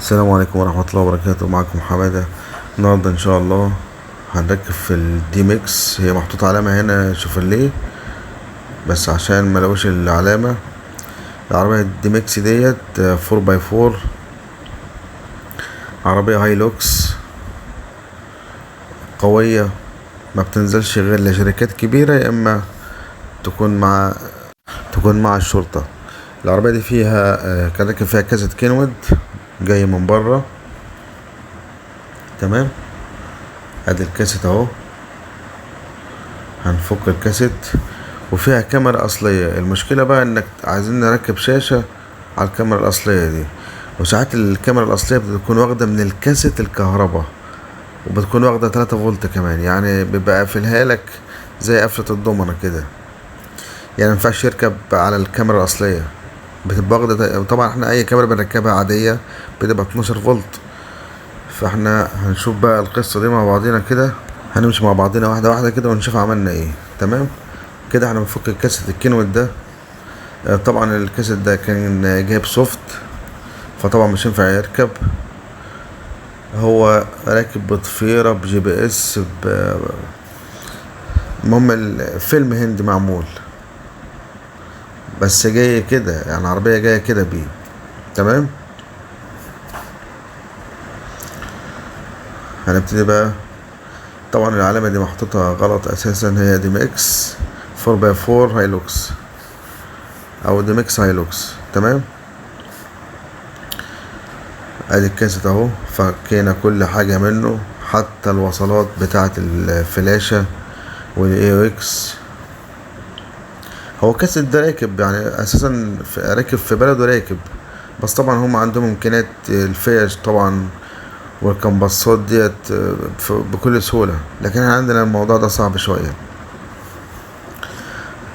السلام عليكم ورحمة الله وبركاته. معكم حمادة. النهاردة ان شاء الله هنركب في الدي ميكس. هي محطوط علامة هنا شوفرليه، بس عشان ملقوش العلامة. العربية الدي ميكس ديت 4x4، عربية هايلوكس قوية، ما بتنزلش غير لشركات كبيرة، يا اما تكون مع الشرطة. العربية دي فيها كان راكب فيها كاسة كينود جاي من بره. تمام، ادي الكاسيت اهو. هنفك الكاسيت وفيها كاميرا اصلية. المشكلة بقى انك عايزين نركب شاشة على الكاميرا الاصلية دي، وساعات الكاميرا الاصلية بتكون واخدة من الكاسيت الكهرباء، وبتكون واخدة 3 فولت كمان، يعني بيبقى قافلها لك زي قفلة الضمنة كده. يعني مينفعش يركب على الكاميرا الاصلية، بتبقى واخدة. طبعا احنا اي كاميرا بنركبها عادية بتبقى 12 فولت. فاحنا هنشوف بقى القصة دي مع بعضينا كده، هنمشي مع بعضينا واحدة واحدة كده ونشوف عملنا ايه. تمام كده احنا بنفك الكاسيت الكينوت ده. طبعا الكاسيت ده كان جايب سوفت، فطبعا مش ينفع يركب. هو راكب بضفيرة بجي بي اس المهم الفيلم هندي معمول، بس جاي كده، يعني عربية جاية كده بيه. تمام، هنبتدي بقى. طبعا العلامة دي محطوطة غلط اساسا، هي دي ميكس 4x4 هايلوكس او دي ميكس هايلوكس. تمام، ادي الكاسيت اهو، فكينا كل حاجة منه حتى الوصلات بتاعة الفلاشة والاي او اكس. هو الكاسيت ده راكب، يعني اساسا راكب في بلده راكب، بس طبعا هم عندهم امكانيات الفيش طبعا والكمبصات ديت بكل سهولة، لكن احنا عندنا الموضوع ده صعب شوية.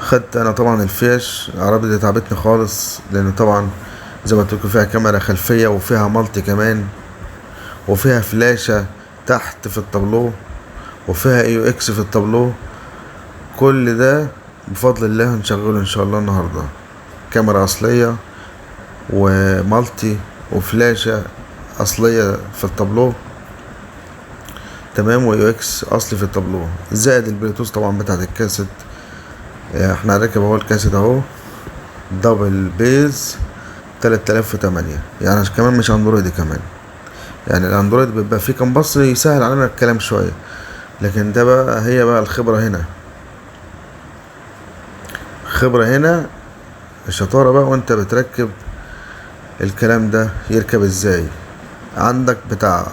خدت انا طبعا الفيش. العربية دي تعبتني خالص، لان طبعا زي ما تقول فيها كاميرا خلفية وفيها مالتي كمان، وفيها فلاشة تحت في التابلو، وفيها اي او اكس في التابلو. كل ده بفضل الله هنشغله ان شاء الله النهاردة. كاميرا اصلية ومالتي وفلاشة اصلية في التابلو. تمام، واي او اكس اصلي في التابلو، زائد البلوتوث طبعا بتاعت الكاسيت. احنا هنركب اهو الكاسيت اهو، دبل بيز 3008. يعني كمان مش اندرويد كمان، يعني الاندرويد بيبقى فيه كمبص يسهل علينا الكلام شوية، لكن ده بقى هي بقى الخبرة هنا. خبرة هنا، الشطارة بقى وانت بتركب الكلام ده يركب ازاي. عندك بتاع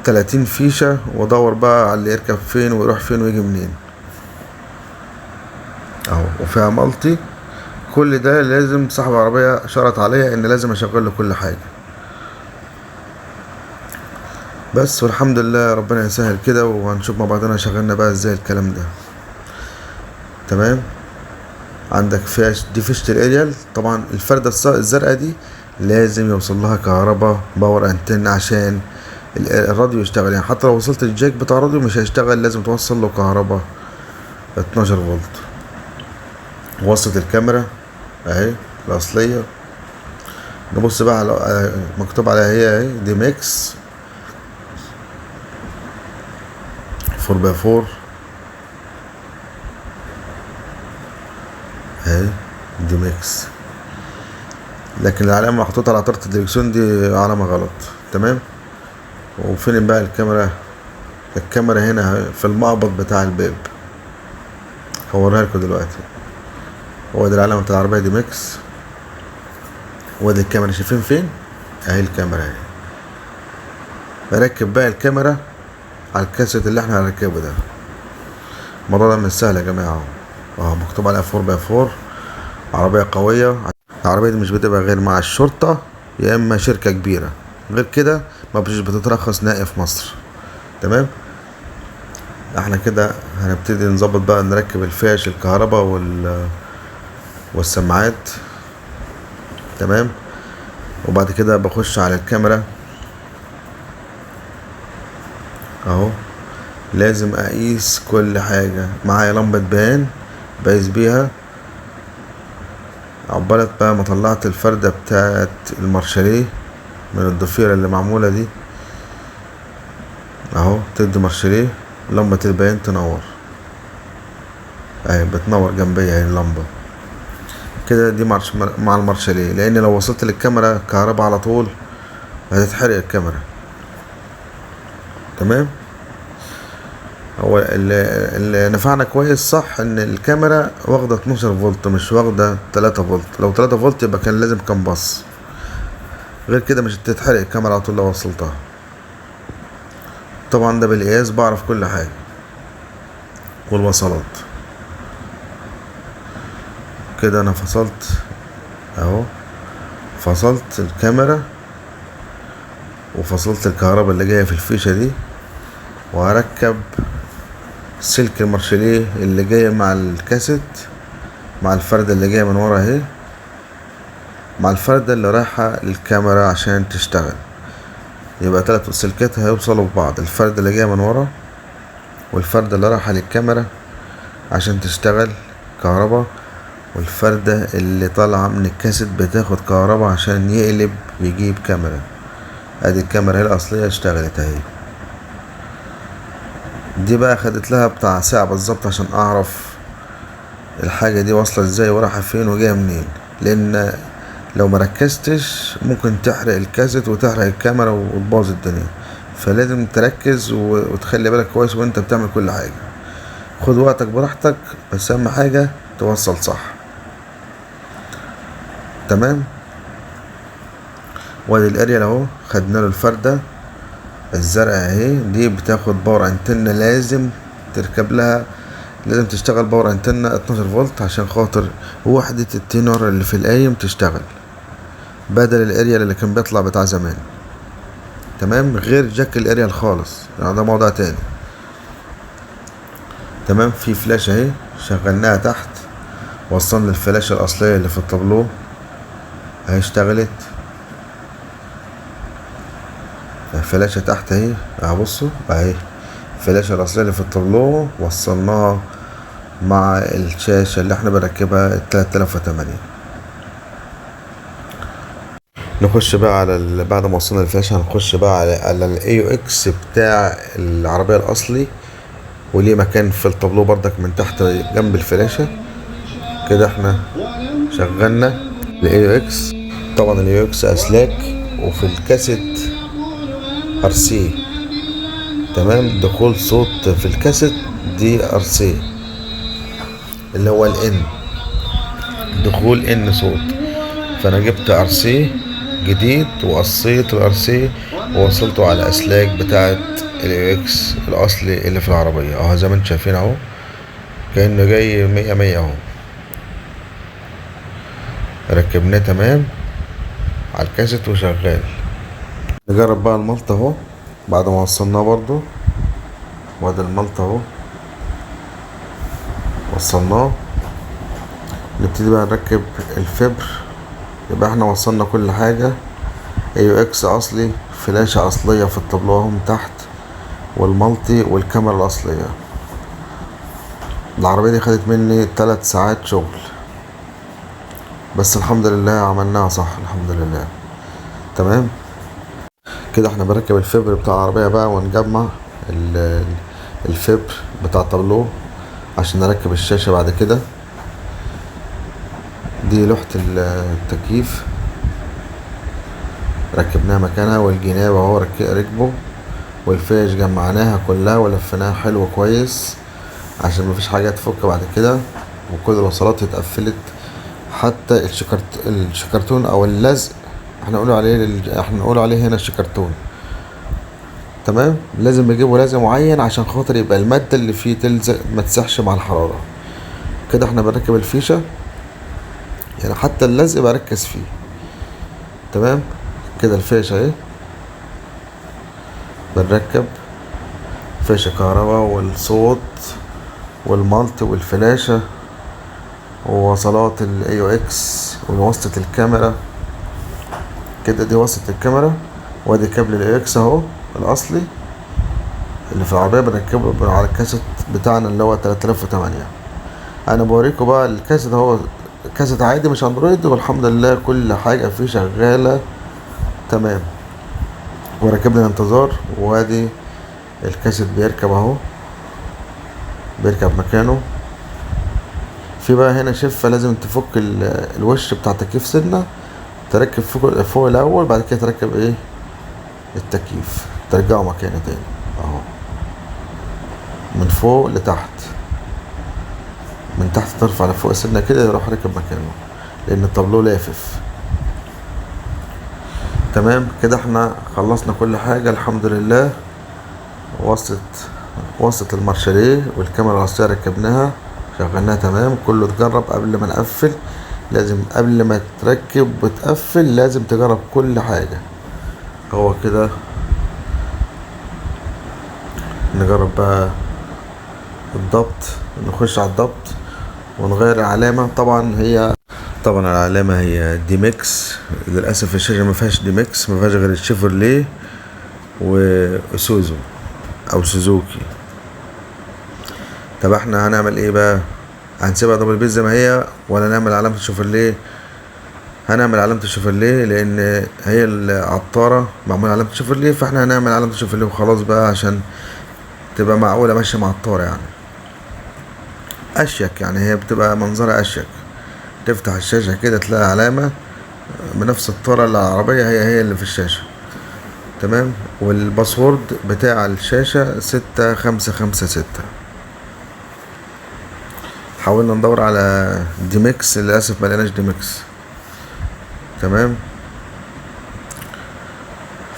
30 فيشة، ودور بقى على اللي يركب فين ويروح فين ويجي منين اهو. وفيها مالتي، كل ده لازم صاحب العربية شرط عليا ان لازم اشغل له كل حاجة. بس والحمد لله ربنا يسهل كده، وهنشوف مع بعضنا شغلنا بقى ازاي الكلام ده. تمام، عندك دي فيشة الاريال. طبعا الفردة الزرقاء دي لازم يوصل لها كهرباء باور انتن عشان الراديو يشتغل. يعني حتى لو وصلت الجاك بتاع الراديو مش هيشتغل، لازم توصل له كهرباء 12 فولت. وصلت الكاميرا اهي الاصلية. نبص بقى على مكتوب عليها هي اهي دي ميكس 4x4 اهي دي ميكس، لكن العلامة محطوطة على طارة الدركسيون دي علامة غلط. تمام، وفين بقى الكاميرا؟ الكاميرا هنا في المقبض بتاع الباب، هوريها لكم دلوقتي. هو دي العلامة بتاع العربية دي ميكس، وادي الكاميرا. شايفين فين؟ اهي الكاميرا اهي. بركب بقى الكاميرا على الكاسيت اللي احنا هنركبه ده. الموضوع ده مش سهل يا جماعة اهو. مكتوب عليها 4x4، عربية قوية. العربية دي مش بتبقى غير مع الشرطة يا اما شركة كبيرة، غير كده ما مش بتترخص نهائي في مصر. تمام، احنا كده هنبتدي نظبط بقى، نركب الفيش الكهرباء والسماعات. تمام، وبعد كده بخش على الكاميرا اهو. لازم اقيس كل حاجة. معايا لمبة بيان بقيس بيها، عقبالت بقى ما طلعت الفردة بتاعت المارشاليه من الضفيرة اللي معمولة دي اهو، تدي مارشليه، لمبة البيان تنور اهي، بتنور جنبية اهي اللمبة كده. دي مع المارشليه، لان لو وصلت للكاميرا كهرباء على طول هتتحرق الكاميرا. تمام. هو اللي نفعنا كويس صح ان الكاميرا واخده 12 فولت مش واخده 3 فولت. لو 3 فولت يبقى كان لازم كان باص، غير كده مش هتتحرق الكاميرا على طول لو وصلتها. طبعا ده بالقياس بعرف كل حاجه والوصلات. كده انا فصلت اهو، فصلت الكاميرا وفصلت الكهرباء اللي جايه في الفيشه دي، وهركب سلك المارشليه اللي جاي مع الكاسيت، مع الفردة اللي جايه من ورا اهي، مع الفردة اللي رايحة للكاميرا عشان تشتغل. يبقى 3 سلكات هيوصلوا ببعض، الفردة اللي جايه من ورا والفردة اللي رايحة للكاميرا عشان تشتغل كهرباء، والفردة اللي طالعة من الكاسيت بتاخد كهرباء عشان يقلب يجيب كاميرا. ادي الكاميرا هي الاصلية اشتغلت اهي. دي بقى خدت لها بتاع ساعة بالظبط عشان اعرف الحاجة دي واصلة ازاي ورايحة فين وجاية منين، لان لو مركزتش ممكن تحرق الكاسيت وتحرق الكاميرا وتبوظ الدنيا. فلازم تركز وتخلي بالك كويس وانت بتعمل كل حاجة. خد وقتك براحتك، بس اهم حاجة توصل صح. تمام. وادي الاريال اهو، خدنا له الفردة الزرقاء اهي، دي بتاخد باور انتنة، لازم تركب لها، لازم تشتغل باور انتنة 12 فولت عشان خاطر وحدة التينر اللي في القايم تشتغل، بدل الاريال اللي كان بيطلع بتاع زمان. تمام. غير جاك الاريال خالص، يعني ده موضوع تاني. تمام. في فلاش اهي شغلناها تحت، وصلنا الفلاشة الاصلية اللي في الطابلو اهي، اشتغلت الفلاشة تحت اهي اهي، بصوا اهي الفلاشة الاصلية اللي في الطابلو وصلناها مع الشاشة اللي احنا بنركبها 3008. نخش بقى على بعد ما وصلنا الفلاشة هنخش بقى على الاي يو اكس بتاع العربية الاصلي، وليه مكان في الطابلو بردك من تحت جنب الفلاشة. كده احنا شغلنا الاي يو اكس. طبعا الاي يو اكس اسلاك، وفي الكاسيت ار سي. تمام. دخول صوت في الكاسيت دي ار سي اللي هو الان، دخول ان صوت. فانا جبت ار سي جديد وقصيت الار سي ووصلته على اسلاك بتاعت الاي اكس الاصلي اللي في العربية اهو، زي ما انتم شايفين اهو، كأنه جاي 100 اهو. ركبناه تمام على الكاسيت وشغال. نجرب بقى الملط اهو بعد ما وصلناه برضو، وادي الملط اهو وصلناه. نبتدي بقى نركب الفبر. يبقى احنا وصلنا كل حاجة، اي يو اكس اصلي، فلاشة اصلية في الطابلو اهو من تحت، والمالتي والكاميرا الاصلية. العربية دي خدت مني 3 ساعات شغل، بس الحمد لله عملناها صح الحمد لله. تمام. كده احنا بنركب الفبر بتاع العربية بقى، ونجمع الفبر بتاع الطابلو عشان نركب الشاشة بعد كده. دي لوحة التكييف ركبناها مكانها، والجناب اهو ركبه، والفيش جمعناها كلها ولفيناها حلو كويس عشان مفيش حاجة تفك بعد كده، وكل الوصلات اتقفلت. حتى الشكرتون او اللزق احنا نقول عليه هنا الشكرتون. تمام. لازم يجيبوا لزق معين عشان خاطر يبقى المادة اللي فيه تلزق ما تسحش مع الحرارة. كده احنا بنركب الفيشة، يعني حتى اللزق بركز فيه. تمام. كده الفيشة اهي، بنركب فيشة كهرباء والصوت والمالت والفلاشة ووصلات الاي يو اكس ووصلة الكاميرا. كده دي وصلة الكاميرا، وادي كابل الاي اكس اهو الاصلي اللي في العربية بنركبه على الكاسيت بتاعنا اللي هو 3008. انا بوريكم بقى الكاسيت اهو، كاسيت عادي مش اندرويد، والحمد لله كل حاجة فيه شغالة تمام. وركبنا الانتظار، وادي الكاسيت بيركب اهو، بيركب مكانه. في بقى هنا شفة لازم تفك الوش بتاع التكييف سنة، تركب فوق الاول، بعد كده تركب ايه التكييف، ترجعه مكانه تاني اهو، من فوق لتحت، من تحت ترفع لفوق سنة كده، يروح راكب مكانه، لان الطابلوه لافف. تمام كده احنا خلصنا كل حاجة الحمد لله. وصلت المارشاليه والكاميرا الأصلية ركبناها، شغلناها تمام. كله اتجرب قبل ما نقفل، لازم قبل ما تركب وتقفل لازم تجرب كل حاجة. هو كده نجرب بقى الضبط، نخش على الضبط ونغير العلامة. طبعا العلامة هي دي ميكس، للأسف الشاشة ما فيهاش دي ميكس، ما فيهاش غير الشيفرليه وسوزو او سوزوكي. طب احنا هنعمل ايه بقى؟ هنسيبها دبل بيز زي ما هي ولا نعمل علامة الشيفرليه؟ هنعمل علامة الشيفرليه لان هي العطارة معمولة علامة الشيفرليه، فاحنا هنعمل علامة الشيفرليه وخلاص بقى، عشان تبقى معقولة ماشية مع الطارة يعني، اشيك يعني، هي بتبقى منظرها اشيك. تفتح الشاشة كده تلاقي علامة بنفس الطارة اللي على العربية، هي اللي في الشاشة. تمام. والباسورد بتاع الشاشة 6556. حاولنا ندور على ديمكس، للأسف ملقناش ديمكس. تمام.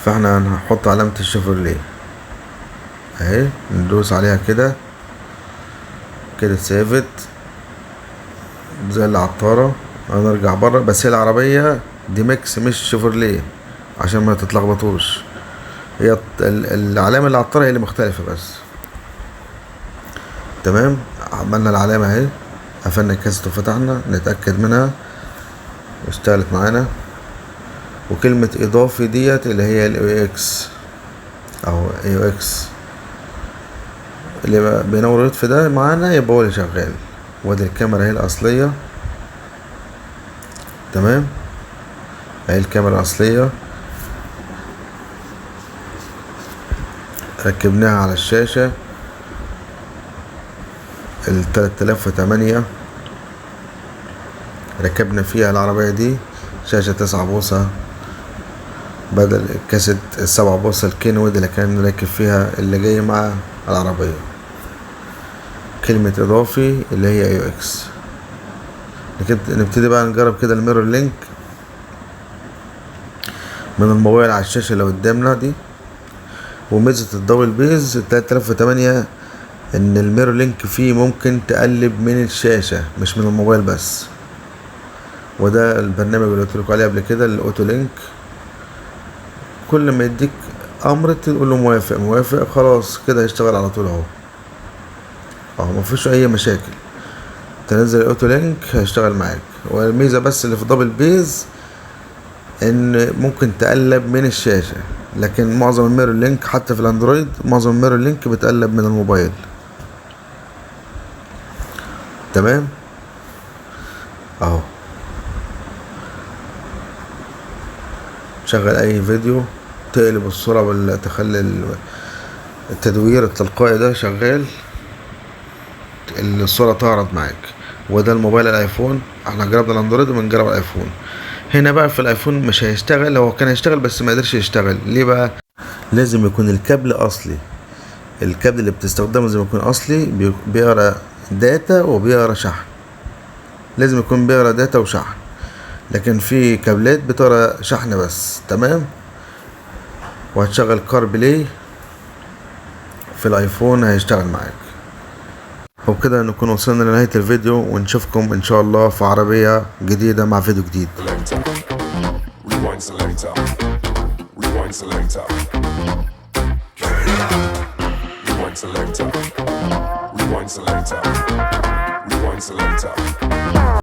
فاحنا هنحط علامة الشيفرليه اهي، ندوس عليها كده سيفت زي العطارة. هنرجع بره، بس هي العربية ديمكس مش شيفرليه عشان ما تتلخبطوش، هي العلامة اللي عطارة هي اللي مختلفة بس. تمام. عملنا العلامة اهي، قفلنا الكاسيت وفتحنا نتأكد منها اشتغلت معانا. وكلمة اضافي ديت اللي هي الاي اكس او اي اكس اللي بينور يطفي ده معانا، يبقى هو اللي شغال. وادي الكاميرا هي الاصلية. تمام. اهي الكاميرا الاصلية ركبناها على الشاشة 3008، ركبنا فيها العربية دي شاشة 9 بوصة بدل الكاسيت 7 بوصة الكينوود اللي كان راكب فيها اللي جاي مع العربية. كلمة اضافي اللي هي اي اكس. نبتدي بقى نجرب كده الميرور لينك من الموبايل على الشاشة اللي قدامنا دي. وميزة الدبل بيز 3008 ان الميرور لينك فيه ممكن تقلب من الشاشة مش من الموبايل بس. وده البرنامج اللي قلت لكم عليه قبل كده، الاوتو لينك. كل ما يديك امر تقول له موافق موافق، خلاص كده هيشتغل على طول اهو مفيش اي مشاكل. تنزل الاوتو لينك هيشتغل معاك. والميزة بس اللي في الدبل بيز ان ممكن تقلب من الشاشة، لكن معظم الميرور لينك حتى في الاندرويد معظم الميرور لينك بتقلب من الموبايل. تمام اهو. شغل اي فيديو، تقلب الصورة تخلي التدوير التلقائي ده شغال، الصورة تعرض معاك. وده الموبايل الايفون، احنا جربنا الاندرويد وبنجرب الايفون. هنا بقى في الايفون مش هيشتغل، هو كان هيشتغل بس ما قدرش يشتغل. ليه بقى؟ لازم يكون الكابل اصلي، الكابل اللي بتستخدمه لازم يكون اصلي، بيقرا داتا وبيقرا شحن، لازم يكون بيقرا داتا وشحن. لكن في كابلات بتقرا شحن بس. تمام. وهتشغل كار بلاي في الايفون هيشتغل معاك. وبكده نكون وصلنا لنهاية الفيديو، ونشوفكم ان شاء الله في عربية جديدة مع فيديو جديد. Selector.